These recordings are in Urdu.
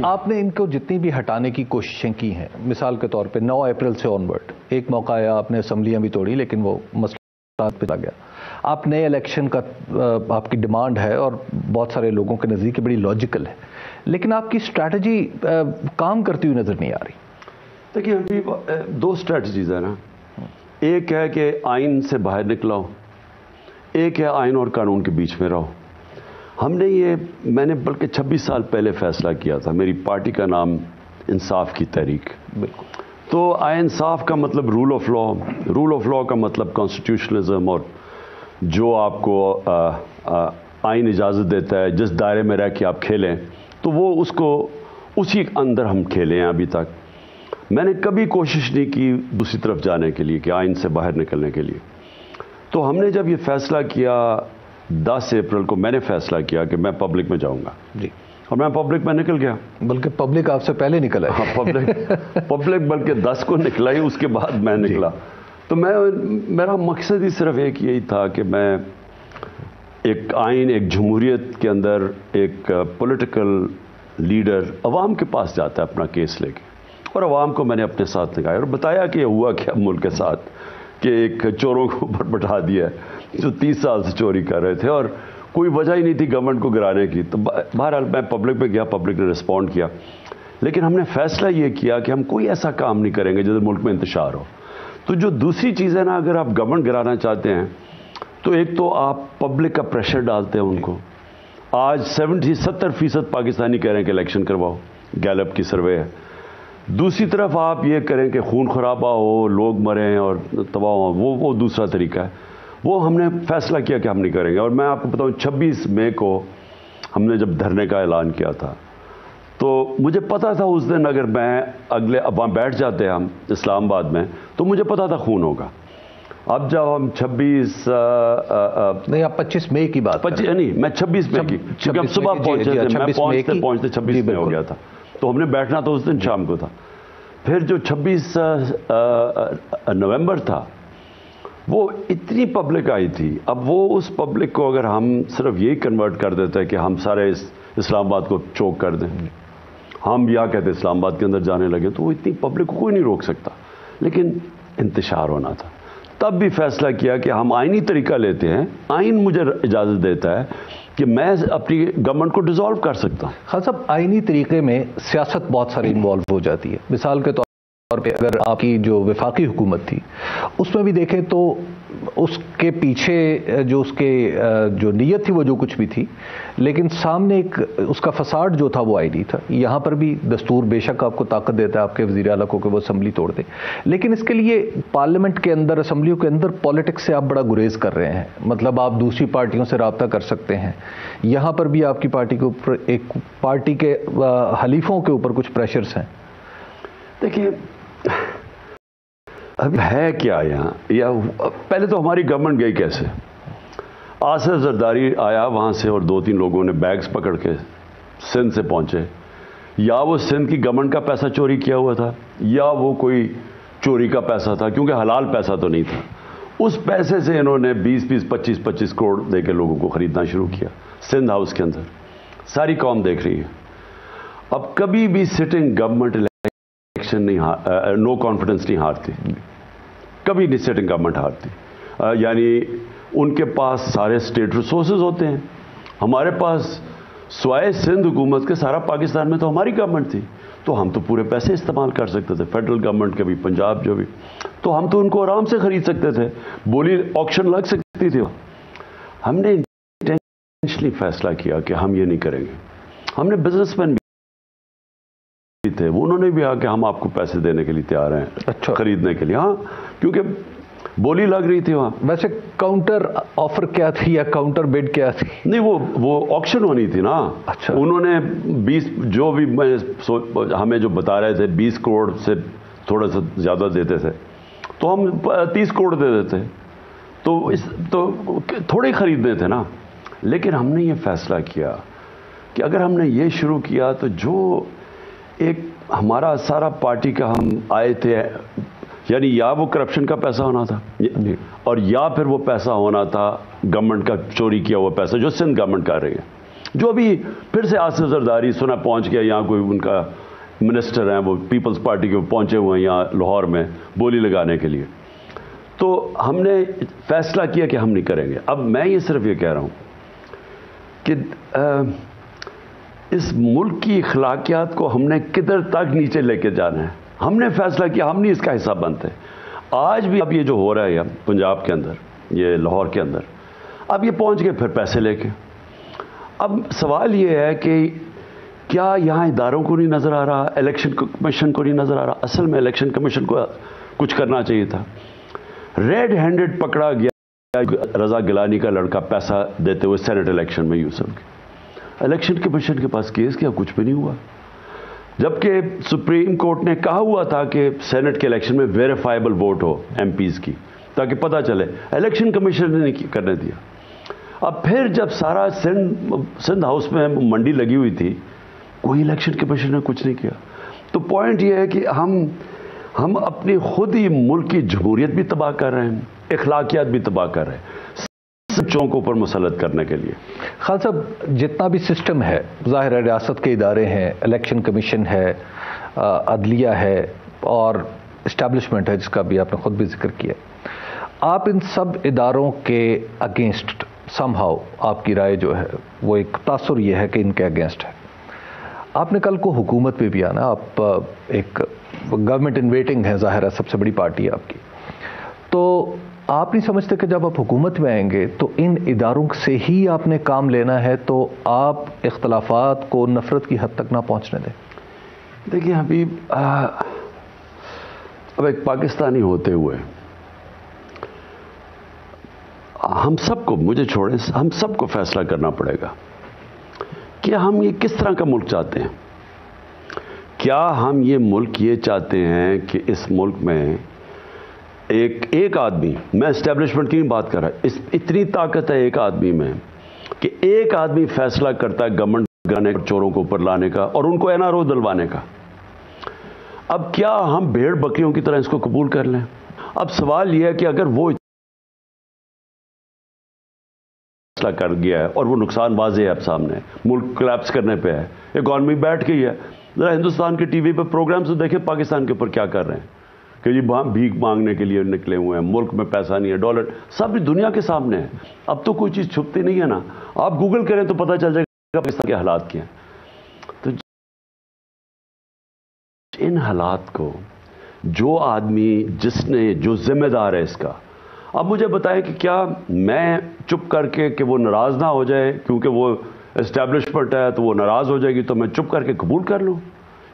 آپ نے ان کو جتنی بھی ہٹانے کی کوششیں کی ہیں، مثال کے طور پہ 9 اپریل سے آنورڈ ایک موقع آیا، آپ نے اسمبلیاں بھی توڑی لیکن وہ مسئلہ پہ آ گیا، آپ نئے الیکشن کا آپ کی ڈیمانڈ ہے اور بہت سارے لوگوں کے نزدیک بڑی لاجیکل ہے، لیکن آپ کی اسٹریٹجی کام کرتی ہوئی نظر نہیں آ رہی۔ دیکھیے ابھی 2 اسٹریٹجیز ہیں نا، ایک ہے کہ آئین سے باہر نکلاؤ، ایک ہے آئین اور قانون کے بیچ میں رہو۔ میں نے بلکہ 26 سال پہلے فیصلہ کیا تھا، میری پارٹی کا نام انصاف کی تحریک، بالکل، تو انصاف کا مطلب rule of law, rule of law کا مطلب کانسٹیٹیوشنلزم، اور جو آپ کو آئین اجازت دیتا ہے جس دائرے میں رہ کے آپ کھیلیں، تو وہ اسی اندر ہم کھیلے ہیں ابھی تک۔ میں نے کبھی کوشش نہیں کی دوسری طرف جانے کے لیے، کہ آئین سے باہر نکلنے کے لیے۔ تو ہم نے جب یہ فیصلہ کیا 10 اپریل کو، میں نے فیصلہ کیا کہ میں پبلک میں جاؤں گا جی، اور میں پبلک میں نکل گیا۔ بلکہ پبلک آپ سے پہلے نکلا ہے۔ ہاں، پبلک بلکہ 10 کو نکلا ہی، اس کے بعد میں نکلا۔ تو میرا مقصد ہی صرف یہی تھا کہ میں ایک آئین، ایک جمہوریت کے اندر ایک پولیٹیکل لیڈر عوام کے پاس جاتا ہے اپنا کیس لے کے، اور عوام کو میں نے اپنے ساتھ لگایا اور بتایا کہ ہوا کیا ملک کے ساتھ، کہ ایک چوروں کو اوپر بٹھا دیا ہے جو 30 سال سے چوری کر رہے تھے، اور کوئی وجہ ہی نہیں تھی گورنمنٹ کو گرانے کی۔ تو بہرحال میں پبلک پہ گیا، پبلک نے رسپونڈ کیا، لیکن ہم نے فیصلہ یہ کیا کہ ہم کوئی ایسا کام نہیں کریں گے جس سے ملک میں انتشار ہو۔ تو جو دوسری چیز ہے نا، اگر آپ گورنمنٹ گرانا چاہتے ہیں تو ایک تو آپ پبلک کا پریشر ڈالتے ہیں ان کو۔ آج 70% پاکستانی کہہ رہے ہیں کہ الیکشن کرواؤ، گیلپ کی سروے ہے۔ دوسری طرف آپ یہ کریں کہ خون خرابہ ہو، لوگ مریں اور تباہ ہوں، وہ دوسرا طریقہ ہے۔ وہ ہم نے فیصلہ کیا کہ ہم نہیں کریں گے۔ اور میں آپ کو بتاؤں 26 مئی کو ہم نے جب دھرنے کا اعلان کیا تھا، تو مجھے پتا تھا اس دن اگر میں وہاں بیٹھ جاتے ہم اسلام آباد میں، تو مجھے پتا تھا خون ہوگا۔ اب جب ہم 26 نہیں، آپ 25 مئی کی بات نہیں، میں 26 مئی کی، کیونکہ ہم صبح پہنچے تھے، میں پہنچتے 26 مئی ہو گیا تھا، تو ہم نے بیٹھنا تو اس دن شام کو تھا۔ پھر جو 26 نومبر تھا، وہ اتنی پبلک آئی تھی۔ اب وہ اس پبلک کو اگر ہم صرف یہی کنورٹ کر دیتے ہیں کہ ہم سارے اسلام آباد کو چوک کر دیں، ہم یا کہتے اسلام آباد کے اندر جانے لگے، تو وہ اتنی پبلک کو کوئی نہیں روک سکتا، لیکن انتشار ہونا تھا۔ تب بھی فیصلہ کیا کہ ہم آئینی طریقہ لیتے ہیں، آئین مجھے اجازت دیتا ہے کہ میں اپنی گورنمنٹ کو ڈیزالو کر سکتا ہوں۔ خان صاحب، آئینی طریقے میں سیاست بہت ساری انوالو ہو جاتی ہے۔ مثال کے طور پہ اگر آپ کی جو وفاقی حکومت تھی، اس میں بھی دیکھیں تو اس کے پیچھے جو اس کے جو نیت تھی وہ جو کچھ بھی تھی، لیکن سامنے ایک اس کا فساڈ جو تھا وہ آئینی تھا۔ یہاں پر بھی دستور بے شک آپ کو طاقت دیتا ہے آپ کے وزیر اعلیٰ کو کہ وہ اسمبلی توڑ دے، لیکن اس کے لیے پارلیمنٹ کے اندر، اسمبلیوں کے اندر پالیٹکس سے آپ بڑا گریز کر رہے ہیں۔ مطلب آپ دوسری پارٹیوں سے رابطہ کر سکتے ہیں، یہاں پر بھی آپ کی پارٹی کے اوپر، ایک پارٹی کے حلیفوں کے اوپر کچھ پریشرز ہیں۔ دیکھیے اب ہے کیا یہاں، یا پہلے تو ہماری گورنمنٹ گئی کیسے؟ آصف زرداری آیا وہاں سے اور 2-3 لوگوں نے بیگز پکڑ کے سندھ سے پہنچے۔ یا وہ سندھ کی گورنمنٹ کا پیسہ چوری کیا ہوا تھا، یا وہ کوئی چوری کا پیسہ تھا، کیونکہ حلال پیسہ تو نہیں تھا۔ اس پیسے سے انہوں نے 20-20 25-25 کروڑ دے کے لوگوں کو خریدنا شروع کیا سندھ ہاؤس کے اندر۔ ساری قوم دیکھ رہی ہے۔ اب کبھی بھی سٹنگ گورنمنٹ الیکشن نہیں، نو کانفیڈنس نہیں ہارتی، کبھی نہیں سٹنگ گورنمنٹ ہارتی۔ یعنی ان کے پاس سارے اسٹیٹ ریسورسز ہوتے ہیں، ہمارے پاس سوائے سندھ حکومت کے سارا پاکستان میں تو ہماری گورنمنٹ تھی، تو ہم تو پورے پیسے استعمال کر سکتے تھے، فیڈرل گورنمنٹ کے بھی، پنجاب جو بھی، تو ہم تو ان کو آرام سے خرید سکتے تھے، بولی آکشن لگ سکتی تھی۔ ہم نے انٹینشنلی فیصلہ کیا کہ ہم یہ نہیں کریں گے۔ ہم نے بزنس مین بھی تھے، انہوں نے بھی کہا کہ ہم آپ کو پیسے دینے کے لیے تیار ہیں، اچھا، خریدنے کے لیے، ہاں، کیونکہ بولی لگ رہی تھی وہاں۔ ویسے کاؤنٹر آفر کیا تھی یا کاؤنٹر بڈ کیا تھی؟ نہیں، وہ آکشن ہونی تھی نا۔ اچھا، انہوں نے 20 جو بھی ہمیں جو بتا رہے تھے 20 کروڑ سے تھوڑا سا زیادہ دیتے تھے، تو ہم 30 کروڑ دے دیتے، تو تھوڑے خریدنے تھے نا۔ لیکن ہم نے یہ فیصلہ کیا کہ اگر ہم نے یہ شروع کیا تو جو ایک ہمارا سارا پارٹی کا ہم آئے تھے، یعنی یا وہ کرپشن کا پیسہ ہونا تھا، اور یا پھر وہ پیسہ ہونا تھا گورنمنٹ کا چوری کیا ہوا پیسہ جو سندھ گورنمنٹ کر رہی ہے، جو بھی پھر سے آصف زرداری سنا پہنچ گیا، یہاں کوئی ان کا منسٹر ہیں، وہ پیپلز پارٹی کے پہنچے ہوئے ہیں یہاں لاہور میں بولی لگانے کے لیے. تو ہم نے فیصلہ کیا کہ ہم نہیں کریں گے. اب میں یہ صرف یہ کہہ رہا ہوں کہ اس ملک کی اخلاقیات کو ہم نے کدھر تک نیچے لے کے جانا ہے. ہم نے فیصلہ کیا، ہم نہیں اس کا حصہ بنتے. آج بھی اب یہ جو ہو رہا ہے پنجاب کے اندر، یہ لاہور کے اندر، اب یہ پہنچ گئے پھر پیسے لے کے. اب سوال یہ ہے کہ کیا یہاں اداروں کو نہیں نظر آ رہا، الیکشن کمیشن کو نہیں نظر آ رہا؟ اصل میں الیکشن کمیشن کو کچھ کرنا چاہیے تھا. ریڈ ہینڈڈ پکڑا گیا رضا گیلانی کا لڑکا پیسہ دیتے ہوئے سینٹ الیکشن میں یوسف کے. الیکشن کمیشن کے پاس کیس کیا، کچھ بھی نہیں ہوا. جبکہ سپریم کورٹ نے کہا ہوا تھا کہ سینٹ کے الیکشن میں ویریفائبل ووٹ ہو ایم پیز کی تاکہ پتہ چلے. الیکشن کمیشن نے نہیں کرنے دیا. اب پھر جب سارا سندھ ہاؤس میں منڈی لگی ہوئی تھی، کوئی الیکشن کمیشن نے کچھ نہیں کیا. تو پوائنٹ یہ ہے کہ ہم اپنی خود ہی ملک کی جمہوریت بھی تباہ کر رہے ہیں، اخلاقیات بھی تباہ کر رہے ہیں، سچوں کو اوپر مسلط کرنے کے لیے. خان صاحب، جتنا بھی سسٹم ہے، ظاہر ہے ریاست کے ادارے ہیں، الیکشن کمیشن ہے، عدلیہ ہے اور اسٹیبلشمنٹ ہے جس کا بھی آپ نے خود بھی ذکر کیا. آپ ان سب اداروں کے اگینسٹ سم ہاؤ، آپ کی رائے جو ہے وہ ایک تاثر یہ ہے کہ ان کے اگینسٹ ہے. آپ نے کل کو حکومت پہ بھی آنا، آپ ایک گورنمنٹ ان ویٹنگ ہے، ظاہر ہے سب سے بڑی پارٹی ہے آپ کی. تو آپ نہیں سمجھتے کہ جب آپ حکومت میں آئیں گے تو ان اداروں سے ہی آپ نے کام لینا ہے، تو آپ اختلافات کو نفرت کی حد تک نہ پہنچنے دیں؟ دیکھیے حبیب، اب ایک پاکستانی ہوتے ہوئے ہم سب کو، مجھے چھوڑیں، ہم سب کو فیصلہ کرنا پڑے گا کہ ہم یہ کس طرح کا ملک چاہتے ہیں. کیا ہم یہ ملک یہ چاہتے ہیں کہ اس ملک میں ایک آدمی، میں اسٹیبلشمنٹ کی بات کر رہا ہوں، اتنی طاقت ہے ایک آدمی میں کہ ایک آدمی فیصلہ کرتا ہے گورنمنٹ گانے چوروں کو اوپر لانے کا اور ان کو این آر او دلوانے کا. اب کیا ہم بھیڑ بکریوں کی طرح اس کو قبول کر لیں؟ اب سوال یہ ہے کہ اگر وہ فیصلہ کر گیا ہے اور وہ نقصان واضح ہے اب سامنے، ملک کلیپس کرنے پہ ہے، اکانومی بیٹھ گئی ہے. ذرا ہندوستان کے ٹی وی پہ پروگرام سے دیکھیں پاکستان کے اوپر کیا کر رہے ہیں کہ جی بھیک مانگنے کے لیے نکلے ہوئے ہیں، ملک میں پیسہ نہیں ہے، ڈالر سب دنیا کے سامنے ہے. اب تو کوئی چیز چھپتی نہیں ہے نا، آپ گوگل کریں تو پتہ چل جائے گا پاکستان کے حالات کیا ہیں. تو ان حالات کو جو آدمی جو ذمہ دار ہے اس کا، اب مجھے بتائیں کہ کیا میں چپ کر کے کہ وہ ناراض نہ ہو جائے کیونکہ وہ اسٹیبلشمنٹ ہے تو وہ ناراض ہو جائے گی، تو میں چپ کر کے قبول کر لوں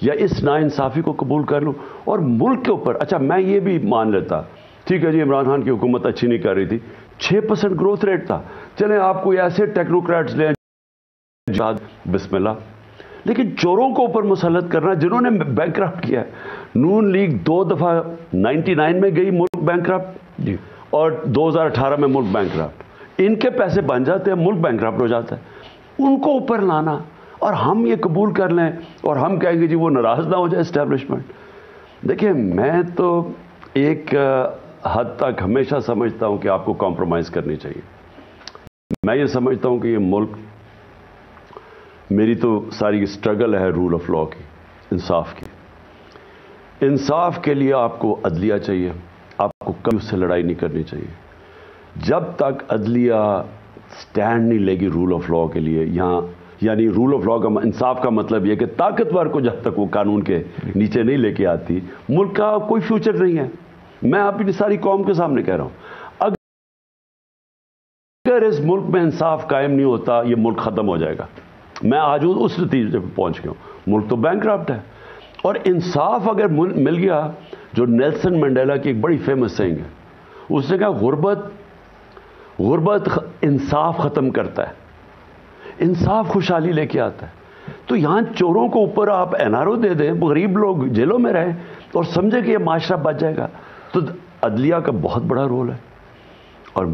یا اس ناانصافی کو قبول کر لوں؟ اور ملک کے اوپر، اچھا میں یہ بھی مان لیتا، ٹھیک ہے جی عمران خان کی حکومت اچھی نہیں کر رہی تھی، 6% گروتھ ریٹ تھا، چلیں آپ کوئی ایسے ٹیکنوکریٹس لیں، بسم اللہ. لیکن چوروں کو اوپر مسلط کرنا، جنہوں نے بینک کرپٹ کیا ہے، نون لیگ 2 دفعہ 99 میں گئی ملک بینک کرپٹ جی، اور 2018 میں ملک بینک کرپٹ. ان کے پیسے بن جاتے ہیں، ملک بینک کرپٹ ہو جاتا ہے. ان کو اوپر لانا اور ہم یہ قبول کر لیں اور ہم کہیں گے جی وہ ناراض نہ ہو جائے اسٹیبلشمنٹ. دیکھیں میں تو ایک حد تک ہمیشہ سمجھتا ہوں کہ آپ کو کمپرومائز کرنی چاہیے. میں یہ سمجھتا ہوں کہ یہ ملک، میری تو ساری اسٹرگل ہے رول آف لا کی، انصاف کی. انصاف کے لیے آپ کو عدلیہ چاہیے، آپ کو کم سے لڑائی نہیں کرنی چاہیے. جب تک عدلیہ سٹینڈ نہیں لے گی رول آف لا کے لیے، یہاں یعنی رول آف لا کا انصاف کا مطلب یہ کہ طاقتور کو جب تک وہ قانون کے نیچے نہیں لے کے آتی، ملک کا کوئی فیوچر نہیں ہے. میں اپنی ساری قوم کے سامنے کہہ رہا ہوں، اگر اس ملک میں انصاف قائم نہیں ہوتا یہ ملک ختم ہو جائے گا. میں آج اس نتیجے پہ پہنچ گیا ہوں، ملک تو بینک کرپٹ ہے. اور انصاف اگر مل گیا، جو نیلسن منڈیلا کی ایک بڑی فیمس سینگ ہے، اس نے کہا غربت انصاف ختم کرتا ہے، انصاف خوشحالی لے کے آتا ہے. تو یہاں چوروں کو اوپر آپ این آر او دے دیں، غریب لوگ جیلوں میں رہیں اور سمجھے کہ یہ معاشرہ بچ جائے گا. تو عدلیہ کا بہت بڑا رول ہے. اور